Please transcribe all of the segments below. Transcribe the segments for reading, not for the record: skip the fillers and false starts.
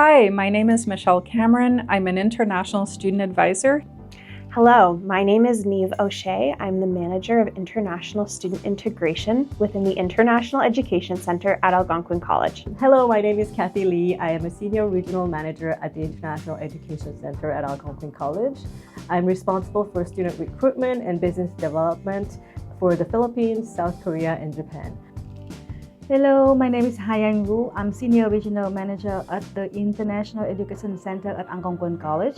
Hi, my name is Michelle Cameron. I'm an international student advisor. Hello, my name is Neve O'Shea. I'm the Manager of International Student Integration within the International Education Center at Algonquin College. Hello, my name is Kathy Lee. I am a Senior Regional Manager at the International Education Center at Algonquin College. I'm responsible for student recruitment and business development for the Philippines, South Korea, and Japan. Hello, my name is Hayang Wu. I'm Senior Regional Manager at the International Education Center at Algonquin College.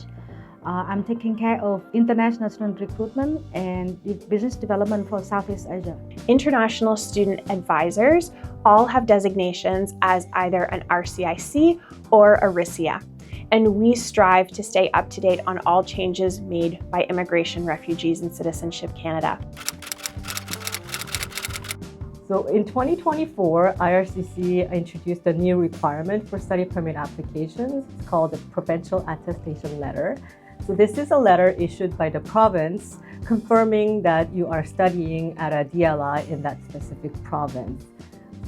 I'm taking care of international student recruitment and business development for Southeast Asia. International student advisors all have designations as either an RCIC or a RISIA, and we strive to stay up to date on all changes made by Immigration, Refugees, and Citizenship Canada. So in 2024, IRCC introduced a new requirement for study permit applications. It's called the Provincial Attestation Letter. So this is a letter issued by the province confirming that you are studying at a DLI in that specific province.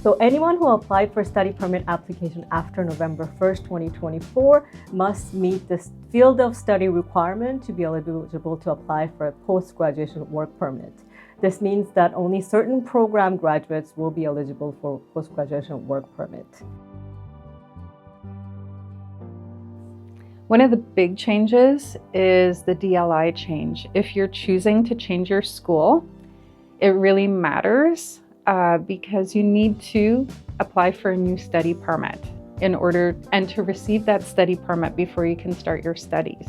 So anyone who applied for study permit application after November 1st, 2024 must meet the field of study requirement to be eligible to apply for a post-graduation work permit. This means that only certain program graduates will be eligible for post-graduation work permit. One of the big changes is the DLI change. If you're choosing to change your school, it really matters because you need to apply for a new study permit and to receive that study permit before you can start your studies.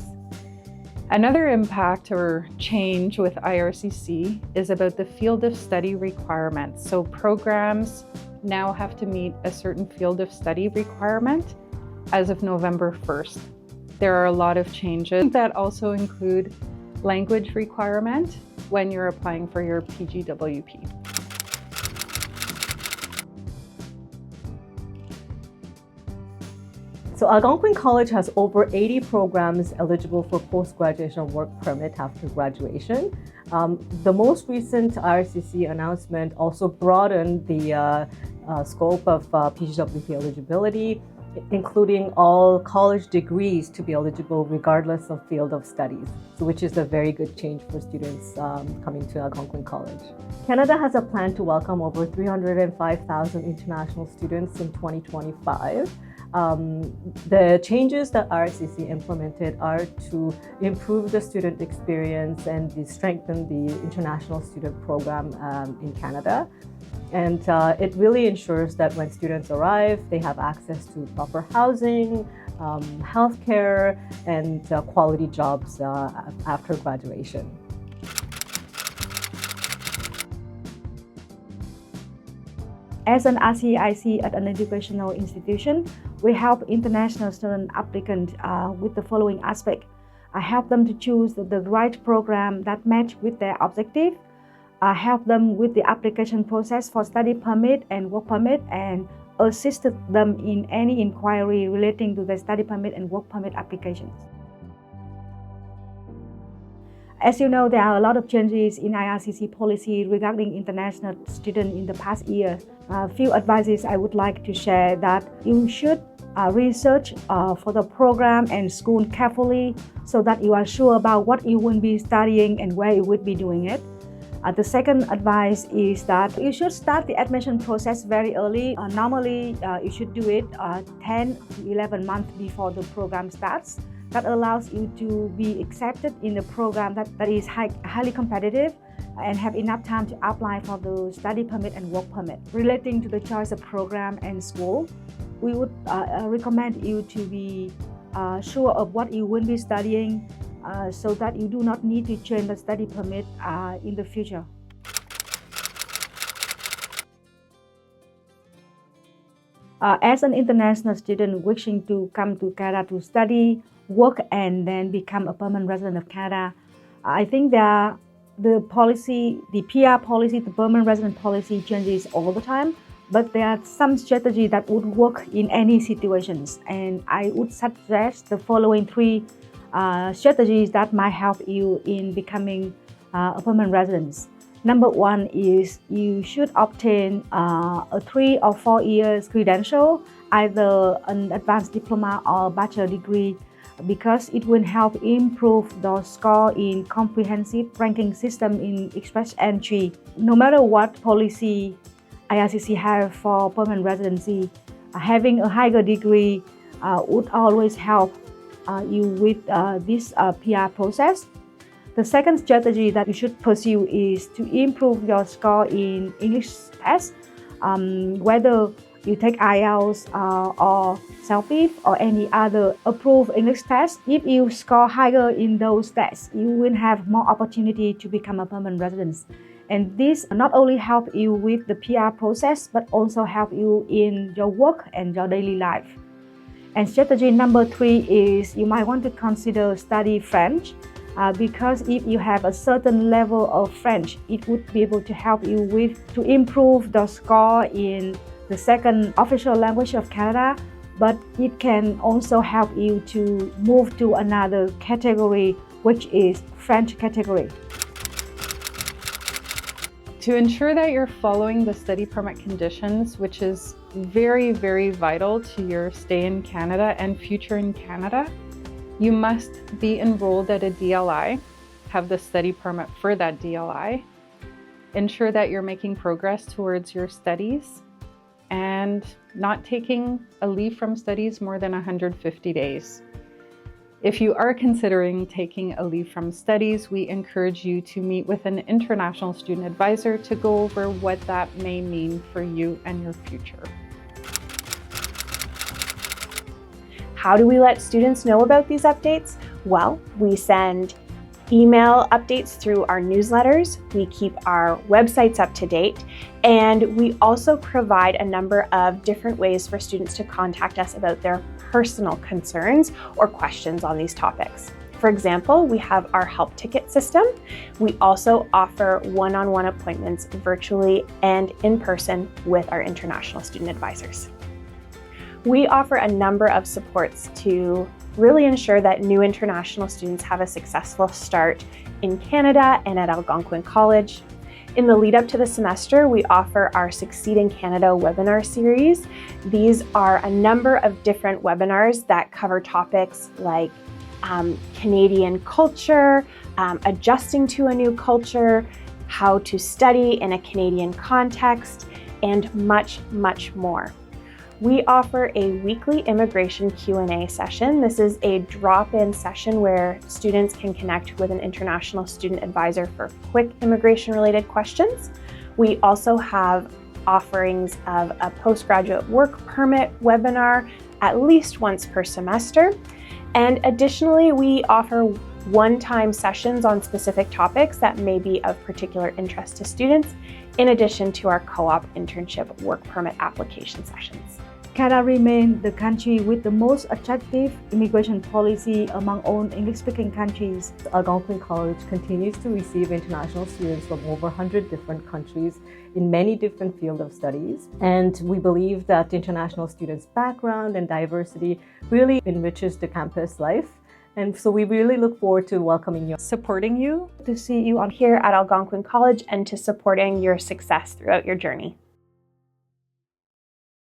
Another impact or change with IRCC is about the field of study requirements. So programs now have to meet a certain field of study requirement as of November 1st. There are a lot of changes that also include language requirement when you're applying for your PGWP. So Algonquin College has over 80 programs eligible for post-graduation work permit after graduation. The most recent IRCC announcement also broadened the scope of PGWP eligibility, including all college degrees to be eligible regardless of field of studies, so which is a very good change for students coming to Algonquin College. Canada has a plan to welcome over 305,000 international students in 2025. The changes that IRCC implemented are to improve the student experience and strengthen the international student program in Canada. And it really ensures that when students arrive, they have access to proper housing, healthcare, and quality jobs after graduation. As an RCIC at an educational institution, we help international student applicants with the following aspect. I help them to choose the right program that match with their objective. I help them with the application process for study permit and work permit and assist them in any inquiry relating to the study permit and work permit applications. As you know, there are a lot of changes in IRCC policy regarding international students in the past year. A few advices I would like to share that you should research for the program and school carefully so that you are sure about what you will be studying and where you would be doing it. The second advice is that you should start the admission process very early. Normally, you should do it 10 to 11 months before the program starts. That allows you to be accepted in the program that is highly competitive and have enough time to apply for the study permit and work permit. Relating to the choice of program and school, we would recommend you to be sure of what you will be studying so that you do not need to change the study permit in the future. As an international student wishing to come to Canada to study, work, and then become a permanent resident of Canada, I think the policy, the PR policy, the permanent resident policy changes all the time, but there are some strategies that would work in any situations. And I would suggest the following three strategies that might help you in becoming a permanent resident. Number one is you should obtain a 3 or 4 years credential either an advanced diploma or bachelor degree, because it will help improve the score in comprehensive ranking system in express entry. No matter what policy IRCC have for permanent residency, having a higher degree would always help you with this PR process. The second strategy that you should pursue is to improve your score in English tests, whether you take IELTS or CELPIP or any other approved English test. If you score higher in those tests, you will have more opportunity to become a permanent resident. And this not only help you with the PR process, but also help you in your work and your daily life. And strategy number 3 is you might want to consider study French, because if you have a certain level of French, it would be able to help you to improve the score in the second official language of Canada, but it can also help you to move to another category, which is French category. To ensure that you're following the study permit conditions, which is very, very vital to your stay in Canada and future in Canada, you must be enrolled at a DLI, have the study permit for that DLI, ensure that you're making progress towards your studies, and not taking a leave from studies more than 150 days. If you are considering taking a leave from studies, we encourage you to meet with an international student advisor to go over what that may mean for you and your future. How do we let students know about these updates? Well, we send email updates through our newsletters, we keep our websites up to date, and we also provide a number of different ways for students to contact us about their personal concerns or questions on these topics. For example, we have our help ticket system. We also offer one-on-one appointments virtually and in person with our international student advisors. We offer a number of supports to really ensure that new international students have a successful start in Canada and at Algonquin College. In the lead up to the semester, we offer our Succeeding Canada webinar series. These are a number of different webinars that cover topics like Canadian culture, adjusting to a new culture, how to study in a Canadian context, and much, much more. We offer a weekly immigration Q&A session. This is a drop-in session where students can connect with an international student advisor for quick immigration-related questions. We also have offerings of a postgraduate work permit webinar at least once per semester. And additionally, we offer one-time sessions on specific topics that may be of particular interest to students, in addition to our co-op internship work permit application sessions. Canada remains the country with the most attractive immigration policy among all English-speaking countries. Algonquin College continues to receive international students from over 100 different countries in many different fields of studies. And we believe that international students' background and diversity really enriches the campus life. And so we really look forward to welcoming you, Supporting you to see you on here at Algonquin College and to supporting your success throughout your journey.